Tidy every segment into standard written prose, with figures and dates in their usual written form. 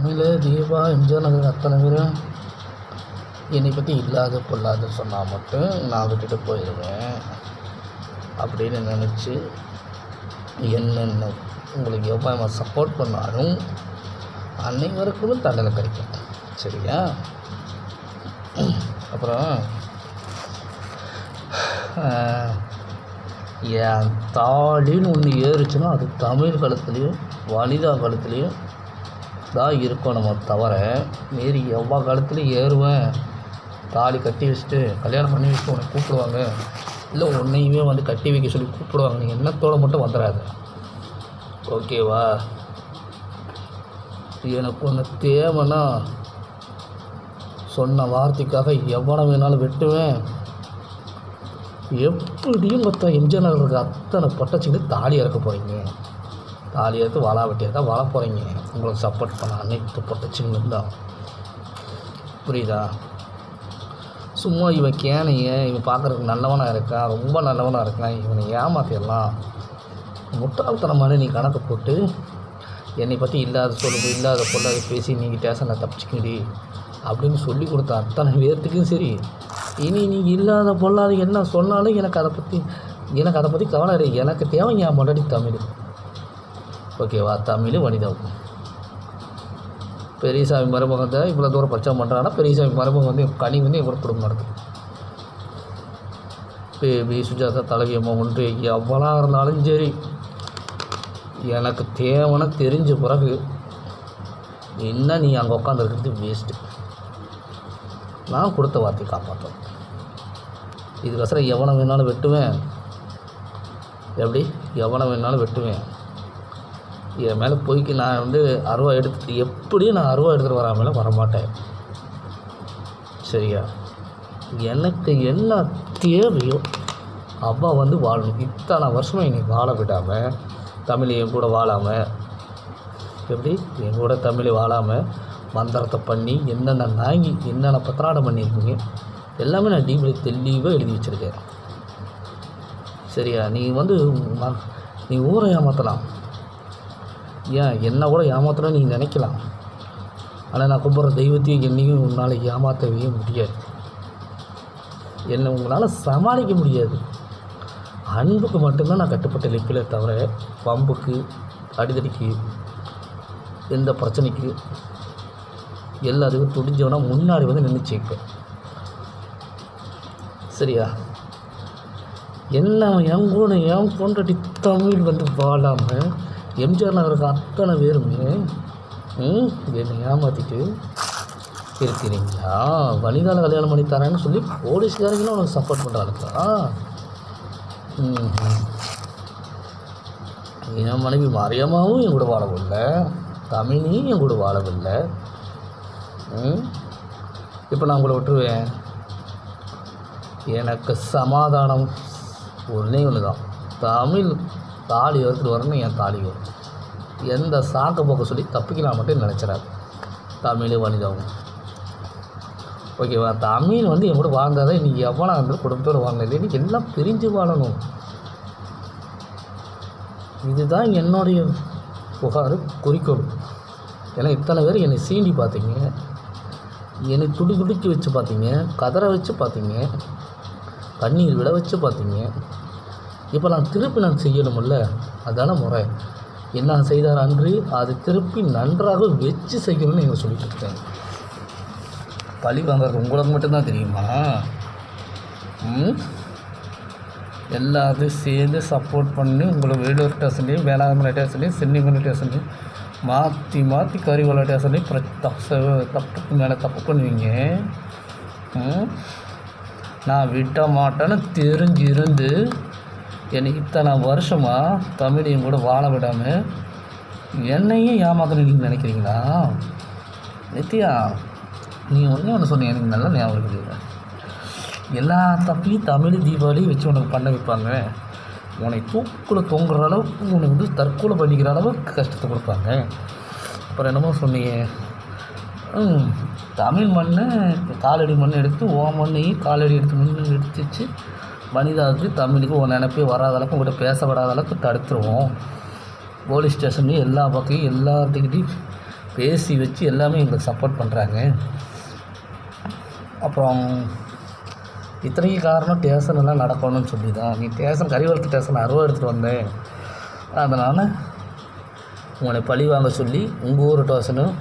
தமிழ் தீபா எம்ஜிஆர் நகர் அத்தனை பேரும் என்னை பற்றி இல்லாத பொல்லாத சொன்னால் மட்டும் நான் விட்டுட்டு போயிடுவேன் அப்படின்னு நினச்சி என்னென்ன உங்களுக்கு எவ்வளோ சப்போர்ட் பண்ணாலும் அனைவருக்கும் தண்டனை கிடைக்கும். சரியா? அப்புறம் என் தாலின்னு ஒன்று ஏறுச்சுன்னா அது தமிழ் காலத்துலேயும் வனிதா காலத்துலேயும் தான் இருக்கணுமோ தவிர மீறி எவ்வளோ காலத்துலேயும் ஏறுவேன். தாலி கட்டி வச்சுட்டு கல்யாணம் பண்ணி வச்சுட்டு உன்னை கூப்பிடுவாங்க, இல்லை உன்னையுமே வந்து கட்டி வைக்க சொல்லி கூப்பிடுவாங்க. நீ எண்ணத்தோடு மட்டும் வந்துடாது. ஓகேவா? எனக்கு ஒன்று தேவைன்னா சொன்ன வார்த்தைக்காக எவ்வளோ வேணாலும் வெட்டுவேன். எப்படியும் மொத்தம் எம்ஜிஆர் நகருக்கு அத்தனை பட்டச்சிங்க தாலி இறக்க போகிறீங்க. தாலி எடுத்து வாழா வெட்டியாக வாழ போகிறீங்க. உங்களுக்கு சப்போர்ட் பண்ண அனைத்து பட்டச்சிங்களும் தான். புரியுதா? சும்மா இவன் கேனைய இவன் பார்க்குறதுக்கு நல்லவனாக இருக்கான், ரொம்ப நல்லவனாக இருக்கான், இவனை ஏமாற்றிடலாம் முட்டாள்தனமான நீ கணக்கு போட்டு என்னை பற்றி இல்லாத சொல்லுது இல்லாத பொல்லாத பேசி நீங்கள் ஸ்டேஷனில் தப்பிச்சிக்கிடி அப்படின்னு சொல்லி கொடுத்த அத்தனை பேர்த்துக்கும் சரி, இனி நீங்கள் இல்லாத பொல்லாத என்ன சொன்னாலும் எனக்கு அதை பற்றி கவலை இல்லை. எனக்கு தேவை என் முன்னாடி தமிழ். ஓகேவா? தமிழ் வனிதாவும் பெரியசாமி மருமகன் தான் இவ்வளோ தூரம் பிரச்சனை பண்ணுறாங்கன்னா பெரியசாமி மருமகன் வந்து கனி வந்து எவ்வளோ குடும்பம் நடக்குது. பேபி சுஜாதா தலைவி அம்மா ஒன்று எவ்வளோ இருந்தாலும் சரி, எனக்கு தேவைன்னு தெரிஞ்ச பிறகு என்ன நீ அங்கே உட்காந்துருக்கிறது வேஸ்ட்டு. நான் கொடுத்த வார்த்தையை காப்பாற்றேன். இதுக்கசரம் எவனை வேணாலும் வெட்டுவேன். எப்படி? எவனை வேணாலும் வெட்டுவேன். என் மேலே போய்க்கு நான் வந்து அருவா எடுத்துட்டு எப்படியும் நான் அருவா எடுத்துகிட்டு வராமல வரமாட்டேன். சரியா? எனக்கு என்ன தேவையோ அவள் வந்து வாழணும். இத்தனை வருஷமாக என்னை வாழ விடாமல் தமிழ் என் கூட வாழாமல், எப்படி என் கூட தமிழ் வாழாமல் மந்திரத்தை பண்ணி என்னென்ன நாங்கி என்னென்ன பத்திராடம் பண்ணியிருக்கீங்க எல்லாமே நான் டீப்பில் தெளிவாக எழுதி வச்சுருக்கேன். சரியா? நீ வந்து நீ ஊரை ஏமாற்றலாம், ஏன் என்ன கூட ஏமாற்றணும்னு நீ நினைக்கலாம். ஆனால் நான் கும்பிட்ற தெய்வத்தையும் என்னையும் உன்னால் ஏமாற்றவே முடியாது. என்னை உங்களால் சமாளிக்க முடியாது. அன்புக்கு மட்டும்தான் நான் கட்டுப்பட்ட லிப்பில் தவிர பம்புக்கு அடிதடிக்கு எந்த பிரச்சனைக்கு எல்லாத்துக்கும் துடிஞ்சவனா முன்னாடி வந்து நின்றுச்சிப்பேன். சரியா? என்ன என் கூட என் போன்றடி தமிழ் வந்து வாழாமல் எம்ஜிஆர் நகருக்கு அத்தனை பேருமே என்னை ஏமாற்றிட்டு இருக்கிறீங்களா? வனிதாவில் கல்யாணம் பண்ணி தரேன்னு சொல்லி போலீஸ்காரங்களும் உனக்கு சப்போர்ட் பண்ணுறாங்களா? என் மனைவி மாரியம்மாவும் என் கூட வாழவில்லை, தமிழையும் என் கூட வாழவில்லை. இப்போ நான் உங்களை விட்டுருவேன். எனக்கு சமாதானம் ஒன்றே ஒன்று தான், தமிழ் தாலி எடுத்துகிட்டு வரணும். என் தாலி வரும். எந்த சாக்க போக்க சொல்லி தப்பிக்கலாம் மட்டும் நினச்சிடாது. தமிழ் வனிதாவும் ஓகேவா? தமிழ் வந்து என் கூட வாழ்ந்தாதான் இன்றைக்கி எவ்வளோ அந்த குடும்பத்தோடு வாங்கினது. இன்றைக்கி எல்லாம் பிரிஞ்சு வாழணும். இதுதான் என்னுடைய புகார் குறிக்கோள். ஏன்னா இத்தனை பேர் என்னை சீண்டி பார்த்தீங்க, என்னை துடிக்க வச்சு பார்த்தீங்க, கதற வச்சு பார்த்தீங்க, கண்ணீர் விட வச்சு பார்த்தீங்க. இப்போ நான் திருப்பி செய்யணுமில்ல, அதான முறை. என்ன செய்தார் அன்று அது திருப்பி நன்றாக வச்சு செய்யணும்னு நீங்கள் சொல்லிட்டு இருக்கேன். பழி வாங்குறது உங்களுக்கு மட்டும்தான் தெரியுமா? எல்லாத்தையும் சேர்ந்து சப்போர்ட் பண்ணி உங்களை வேலூர் ஸ்டேஷன்லேயும் வேளாண்மை ஸ்டேஷன்லேயும் சென்னிமலை ஸ்டேஷன்லேயும் மாற்றி கரிவலை ஸ்டேஷன்லேயும் தப்புக்கு மேலே தப்பு பண்ணுவீங்க. நான் விட்ட மாட்டேன்னு தெரிஞ்சிருந்து என்னை இத்தனை வருஷமாக தமிழையும் கூட வாழ விடாமல் என்னையும் ஏமாத்தணும் நீங்கள் நினைக்கிறீங்களா? நித்யா, நீ ஒன்று சொன்னீங்க, எனக்கு நல்லா ஞாபகம் இருக்குது. எல்லா தப்பையும் தமிழ் தீபாவளி வச்சு உனக்கு பண்ண வைப்பாங்க. உன்னை தூக்கில் தொங்குற அளவுக்கு உனக்கு வந்து தற்கொலை பண்ணிக்கிற அளவுக்கு கஷ்டத்தை கொடுப்பாங்க. அப்புறம் என்னமோ சொன்னீங்க, தமிழ் மண்ணை காலடி மண் எடுத்து ஓ மண்ணையும் காலடி எடுத்துச்சு வனிதாவுக்கு தமிழுக்கு ஒரு நினைப்பே வராத அளவுக்கு உங்கள்கிட்ட பேசப்படாத அளவுக்கு தடுத்துருவோம். போலீஸ் ஸ்டேஷன்லேயும் எல்லா பக்கையும் எல்லாத்துக்கிட்டையும் பேசி வச்சு எல்லாமே எங்களுக்கு சப்போர்ட் பண்ணுறாங்க. அப்புறம் இத்தனைக்கு காரணம் ஸ்டேஷனெல்லாம் நடக்கணும்னு சொல்லி தான். நீ ஸ்டேஷன் கரிவலத்து ஸ்டேஷன் அருவா எடுத்துகிட்டு வந்தேன். அதனால் உங்களை பழி வாங்க சொல்லி உங்கள் ஊர் ஸ்டேஷனும்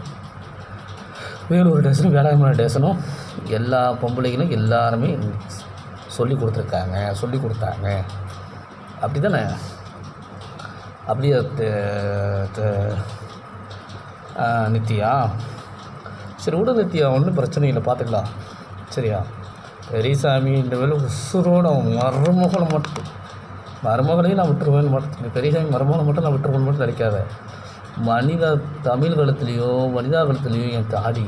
வேலூர் ஸ்டேஷனும் வேளாண்மை ஸ்டேஷனும் எல்லா பொம்பளைகளும் எல்லாருமே சொல்லி கொடுத்தாங்க. அப்படி தானே? அப்படியே நித்யா, சரி விட நித்யா, ஒன்றும் பிரச்சனை இல்லை, பார்த்துக்கலாம். சரியா? பெரியசாமி இந்த வேலை உசுரோட மருமகளையும் நான் விட்டுருவேன்னு மட்டும், பெரியசாமி மருமகளை மட்டும் நான் விட்டுருவேன்னு மட்டும் நினைக்காத. தமிழ் காலத்துலேயோ வனிதா காலத்துலேயோ என் தாடி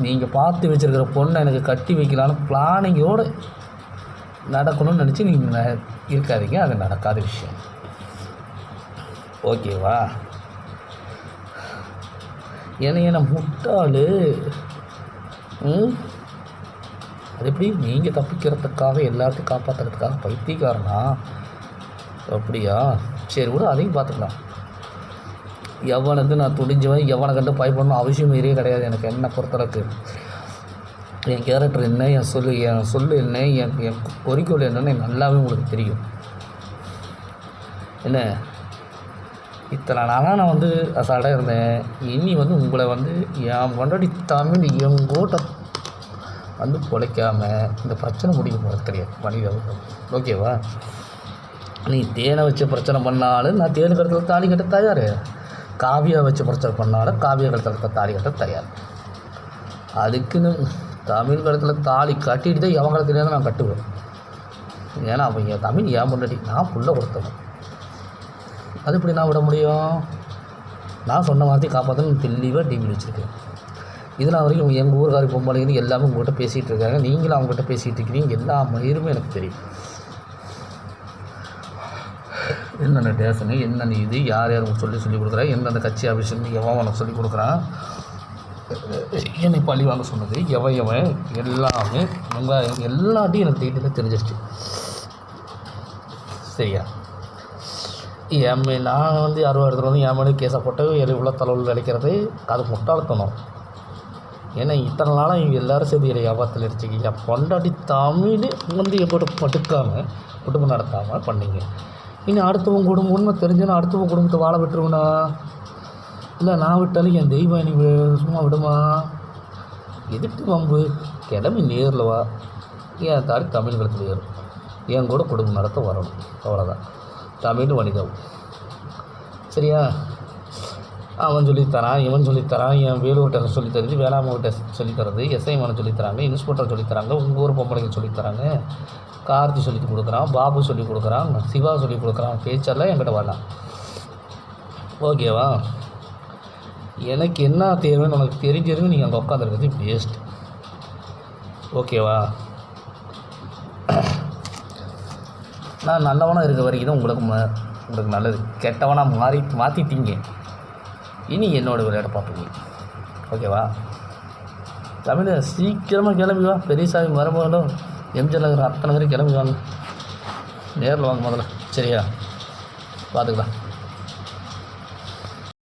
நீங்கள் பார்த்து வச்சுருக்கிற பொண்ணை எனக்கு கட்டி வைக்கலான்னு பிளானிங்கோடு நடக்கணும்னு நினச்சி நீங்கள் இருக்காதீங்க. அது நடக்காத விஷயம். ஓகேவா? ஏன்னா முட்டாள். அது எப்படி நீங்கள் தப்பிக்கிறதுக்காக எல்லாத்தையும் காப்பாற்றுறதுக்காக பைத்தியக்காரனா? அப்படியா? சரி விட, அதையும் பார்த்துக்கலாம். எவனுக்கு நான் துணிஞ்சவன், எவனை கண்டு பயப்படணும் அவசியம் கிடையாது. எனக்கு என்ன பொறுத்தளவுக்கு என் கேரக்டர் என்ன, என் சொல்லு என்ன, என் குறிக்கோள் என்னன்னு நல்லாவே உங்களுக்கு தெரியும். என்ன இத்தனை நாளாக நான் அசால்ட்டாக இருந்தேன். இனி உங்களை என் கொண்டாடி தமிழ் எங்கோட்ட பொழைக்காமல் இந்த பிரச்சனை முடிக்க போகிறது கிடையாது மனித. ஓகேவா? நீ தேனை வச்சு பிரச்சனை பண்ணாலும் நான் தேனு கழுத்தில் தாலி கட்ட தயார். காவியா வச்சு பிரச்சனை பண்ணாலும் காவியா கழுத்தில் தாலி கட்ட தயார். அதுக்குன்னு தமிழ் கழுத்தில் தாலி கட்டிட்டு தான் எவன் கழுத்துலேருந்து நான் கட்டுவேன். ஏன்னா அப்போ என் தமிழ் ஏன் முன்னாடி நான் புள்ள கொடுத்தவன். அது இப்படி நான் விட முடியும்? நான் சொன்ன வார்த்தையை காப்பாற்றணும் தெளிவாக டிவி வச்சுருக்கேன். இதனால் வரைக்கும் எங்கள் ஊர்காரி பொம்பளைன்னு எல்லாமே உங்கள்கிட்ட பேசிகிட்டு இருக்காங்க. நீங்களும் அவங்ககிட்ட பேசிகிட்டு இருக்கிறீங்க. எல்லா மயிருமே எனக்கு தெரியும். என்னென்ன டேஷனு, என்னென்ன இது, யார் யார் சொல்லி கொடுக்குறா, எந்தெந்த கட்சி ஆஃபீஸ்ன்னு எவன் உனக்கு சொல்லி கொடுக்குறான், என்னை பழி வாங்க சொன்னது எவன் எல்லாமே எல்லாத்தையும் எனக்கு டீட்டெயிலாக தெரிஞ்சிருச்சு. சரியா? நான் 60 இடத்துல என் மேலே கேஸை போட்டு இவ்வளோ தலைவில் நினைக்கிறது அது முட்டாள்தனம். ஏன்னா இத்தனை நாளாக இவங்க எல்லோரும் சேர்ந்து என்னை வியாபாரத்தில் அடிச்சிக்கிங்க. பொண்டாட்டி தமிழ் எங்கூட படுக்காமல் குடும்பம் நடத்தாமல் பண்ணிங்க. இனி அடுத்தவங்க குடும்பம் உண்மை தெரிஞ்சுன்னா அடுத்தவங்க குடும்பத்தை வாழ விட்டுருவேண்ணா? இல்லை நான் விட்டாலும் என் தெய்வம் நீ சும்மா விடுமா? எதுக்கு வம்பு? கிளம்பி நேரில் வா. என் தாடி தமிழ் கலத்தில் ஏறும். என் கூட குடும்பம் நடத்த வரணும். அவ்வளோதான். தமிழ் வணிகம். சரியா? அவன் சொல்லித்தரான், இவன் சொல்லித்தரான், என் வேலூர் டெஸ்ட் சொல்லித்தருது, வேளாண்மை டெஸ்ட் சொல்லித்தரது, எஸ்ஐமான சொல்லித்தராங்க, இன்ஸ்பெக்டர் சொல்லித்தராங்க, உங்கள் ஊர் பொம்பளைகள் சொல்லித்தராங்க, கார்த்தி சொல்லி கொடுக்குறான், பாபு சொல்லி கொடுக்குறான், சிவா சொல்லி கொடுக்குறான். பேச்செல்லாம் என்கிட்ட வரலாம். ஓகேவா? எனக்கு என்ன தேவைன்னு உனக்கு தெரிஞ்சிருந்து நீங்கள் அங்கே உட்காந்துருக்கிறது வேஸ்ட். ஓகேவா? நான் நல்லவனாக இருக்க வரைக்கும் தான் உங்களுக்கு நல்லது. கெட்டவனாக மாற்றிட்டீங்க. இனி என்னோடய விளையாட பார்ப்பீங்க. ஓகேவா? தமிழை சீக்கிரமாக கிளம்பி வா. பெரியசாமி மருமகளும் எம்ஜிஆர் நகர் அத்தனை பேரும் கிளம்பி வாங்க. நேரில் வாங்க முதல்ல. சரியா? பார்த்துக்கலாம்.